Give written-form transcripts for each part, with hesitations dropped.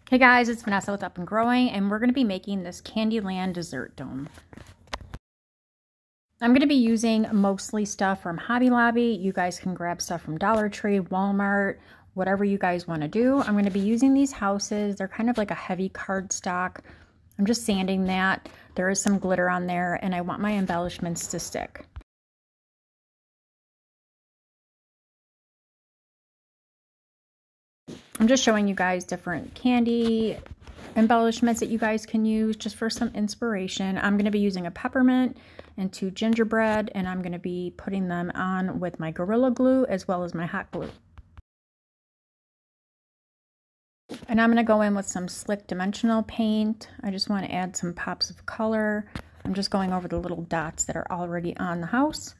Hey guys, it's Vanessa with Up and Growing, and we're going to be making this Candyland dessert dome. I'm going to be using mostly stuff from Hobby Lobby. You guys can grab stuff from Dollar Tree, Walmart, whatever you guys want to do. I'm going to be using these houses. They're kind of like a heavy cardstock. I'm just sanding that. There is some glitter on there, and I want my embellishments to stick. I'm just showing you guys different candy embellishments that you guys can use just for some inspiration. I'm going to be using a peppermint and 2 gingerbread, and I'm going to be putting them on with my Gorilla Glue as well as my hot glue. And I'm going to go in with some slick dimensional paint. I just want to add some pops of color. I'm just going over the little dots that are already on the house.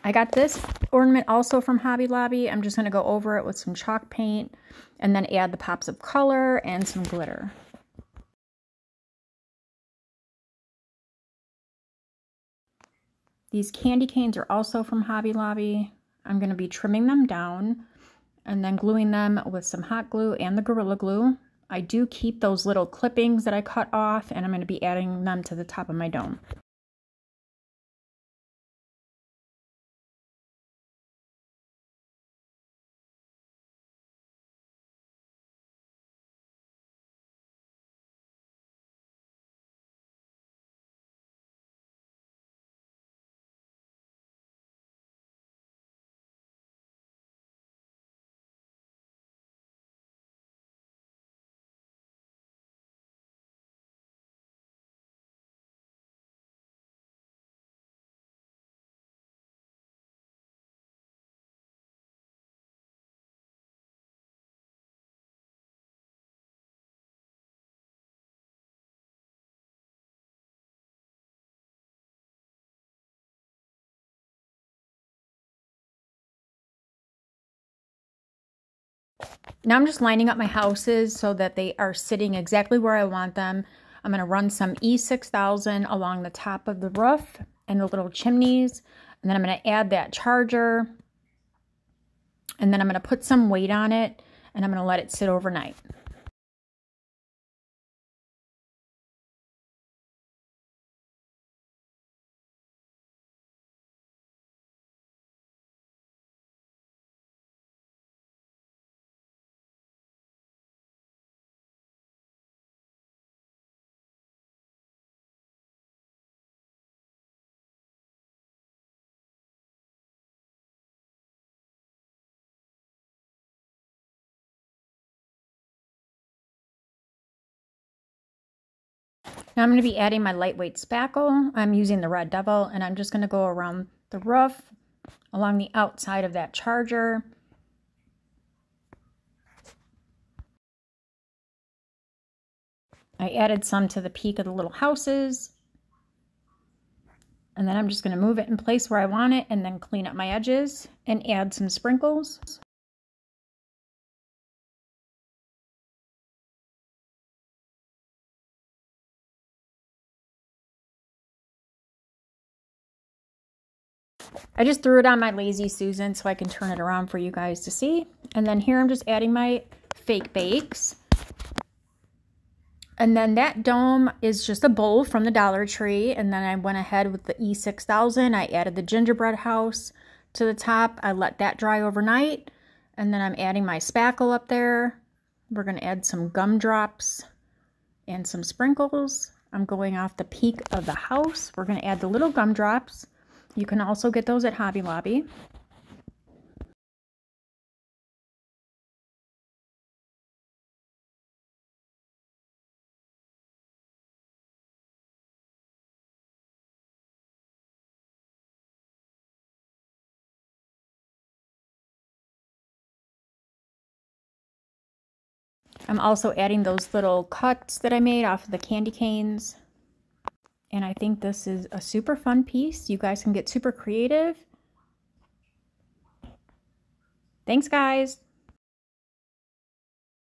I got this ornament also from Hobby Lobby. I'm just going to go over it with some chalk paint and then add the pops of color and some glitter. These candy canes are also from Hobby Lobby. I'm going to be trimming them down and then gluing them with some hot glue and the Gorilla Glue. I do keep those little clippings that I cut off, and I'm going to be adding them to the top of my dome. Now I'm just lining up my houses so that they are sitting exactly where I want them. I'm going to run some E6000 along the top of the roof and the little chimneys. And then I'm going to add that charger. And then I'm going to put some weight on it, and I'm going to let it sit overnight. Now I'm going to be adding my lightweight spackle. I'm using the Red Devil, and I'm just going to go around the roof, along the outside of that charger. I added some to the peak of the little houses. And then I'm just going to move it in place where I want it and then clean up my edges and add some sprinkles. I just threw it on my Lazy Susan so I can turn it around for you guys to see. And then here I'm just adding my fake bakes. And then that dome is just a bowl from the Dollar Tree. And then I went ahead with the E6000. I added the gingerbread house to the top. I let that dry overnight. And then I'm adding my spackle up there. We're going to add some gumdrops and some sprinkles. I'm going off the peak of the house. We're going to add the little gumdrops. You can also get those at Hobby Lobby. I'm also adding those little cuts that I made off of the candy canes. And I think this is a super fun piece. You guys can get super creative. Thanks, guys.